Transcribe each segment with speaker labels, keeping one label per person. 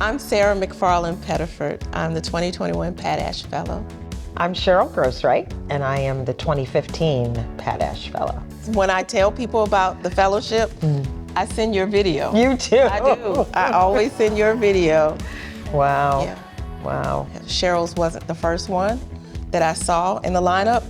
Speaker 1: I'm Sarah McFarland Pettiford. I'm the 2021 Pat Asch Fellow.
Speaker 2: I'm Cheryl Groce-Wright, and I am the 2015 Pat Asch Fellow.
Speaker 1: When I tell people about the fellowship, I send your video.
Speaker 2: You too.
Speaker 1: I do. I always send your video.
Speaker 2: Wow.
Speaker 1: Yeah.
Speaker 2: Wow.
Speaker 1: Cheryl's wasn't the first one that I saw in the lineup,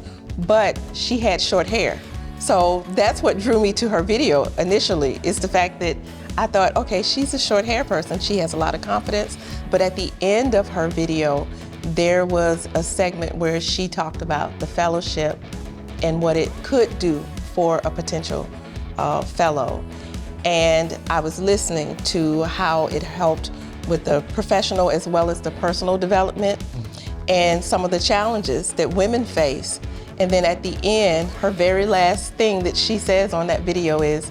Speaker 1: but she had short hair. So that's what drew me to her video initially, is the fact that I thought, okay, she's a short hair person. She has a lot of confidence. But at the end of her video, there was a segment where she talked about the fellowship and what it could do for a potential fellow. And I was listening to how it helped with the professional as well as the personal development and some of the challenges that women face. And then at the end, her very last thing that she says on that video is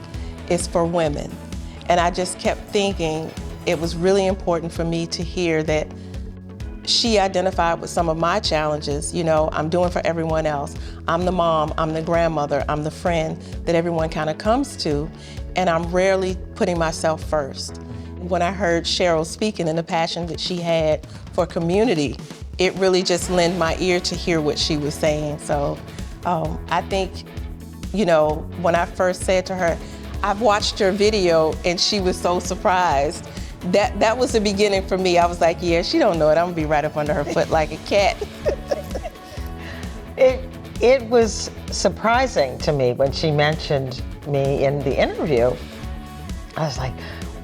Speaker 1: for women. And I just kept thinking it was really important for me to hear that she identified with some of my challenges. You know, I'm doing for everyone else. I'm the mom, I'm the grandmother, I'm the friend that everyone kind of comes to, and I'm rarely putting myself first. When I heard Cheryl speaking and the passion that she had for community, it really just lent my ear to hear what she was saying. So I think, you know, when I first said to her, I've watched your video, and she was so surprised. That was the beginning for me. I was like, yeah, she don't know it. I'm gonna be right up under her foot like a cat.
Speaker 2: It was surprising to me when she mentioned me in the interview. I was like,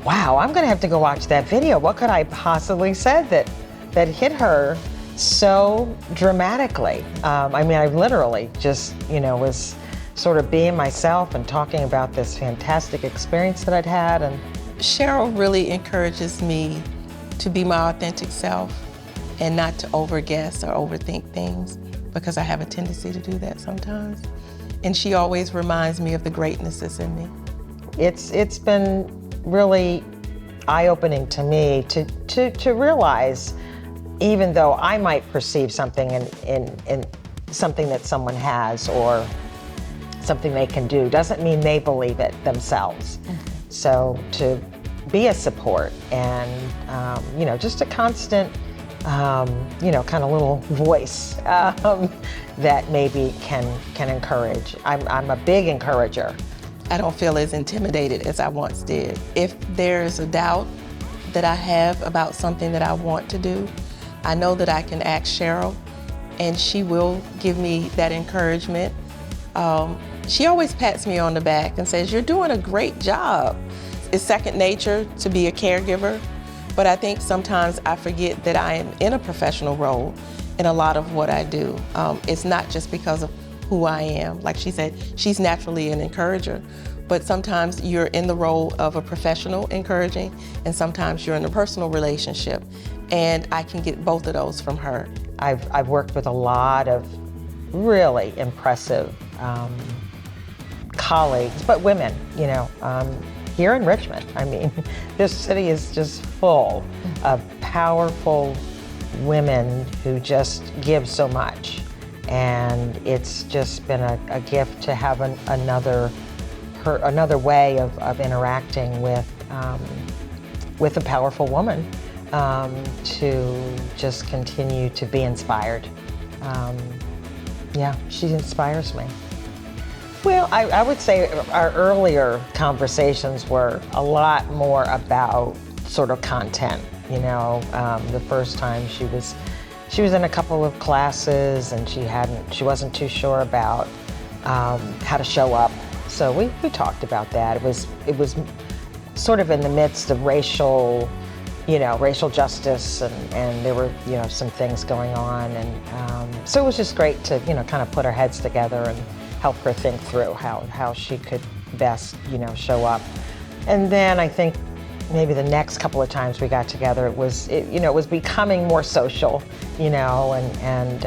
Speaker 2: wow, I'm gonna have to go watch that video. What could I possibly said that hit her so dramatically? I mean, I literally just, you know, was sort of being myself and talking about this fantastic experience that I'd had. And
Speaker 1: Cheryl really encourages me to be my authentic self and not to overguess or overthink things, because I have a tendency to do that sometimes. And she always reminds me of the greatness that's in me.
Speaker 2: It's been really eye-opening to me to realize, even though I might perceive something in something that someone has or something they can do, doesn't mean they believe it themselves. So to be a support and, you know, just a constant, you know, kind of little voice that maybe can encourage. I'm a big encourager.
Speaker 1: I don't feel as intimidated as I once did. If there's a doubt that I have about something that I want to do, I know that I can ask Cheryl, and she will give me that encouragement. She always pats me on the back and says, you're doing a great job. It's second nature to be a caregiver, but I think sometimes I forget that I am in a professional role in a lot of what I do. It's not just because of who I am. Like she said, she's naturally an encourager, but sometimes you're in the role of a professional encouraging, and sometimes you're in a personal relationship, and I can get both of those from her.
Speaker 2: I've worked with a lot of really impressive colleagues, but women, you know, here in Richmond. I mean, this city is just full of powerful women who just give so much. And it's just been a gift to have another way of interacting with a powerful woman, to just continue to be inspired. Yeah, she inspires me. Well, I would say our earlier conversations were a lot more about sort of content. You know, the first time she was in a couple of classes, and she wasn't too sure about how to show up. So we talked about that. It was sort of in the midst of racial justice, and there were, you know, some things going on, and so it was just great to, you know, kind of put our heads together and help her think through how she could best, you know, show up. And then I think maybe the next couple of times we got together, it was becoming more social, you know, and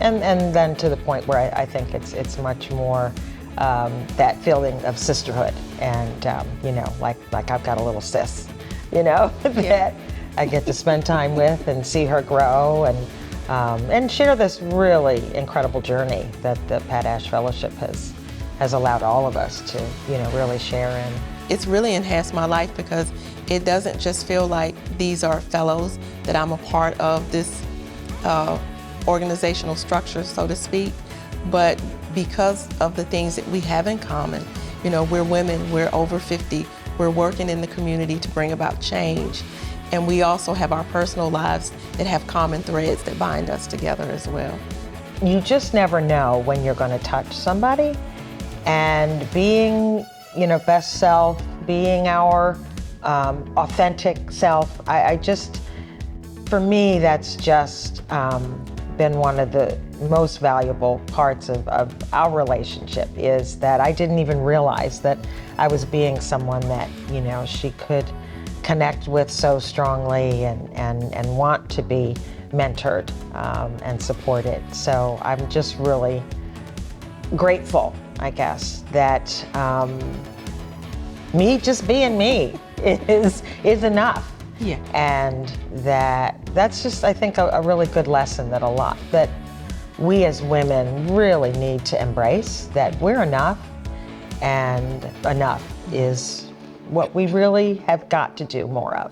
Speaker 2: then to the point where I think it's much more that feeling of sisterhood, and you know, like I've got a little sis, you know, that I get to spend time with and see her grow, and share this really incredible journey that the Pat Asch Fellowship has allowed all of us to, you know, really share in.
Speaker 1: It's really enhanced my life, because it doesn't just feel like these are fellows, that I'm a part of this organizational structure, so to speak, but because of the things that we have in common. You know, we're women, we're over 50, we're working in the community to bring about change. And we also have our personal lives that have common threads that bind us together as well.
Speaker 2: You just never know when you're going to touch somebody, and being, you know, best self, being our authentic self, I just, for me, that's just been one of the most valuable parts of our relationship, is that I didn't even realize that I was being someone that, you know, she could connect with so strongly and want to be mentored and supported. So I'm just really grateful, I guess, that me just being me is enough.
Speaker 1: Yeah.
Speaker 2: And that's just, I think, a really good lesson that we as women really need to embrace, that we're enough, and enough is what we really have got to do more of.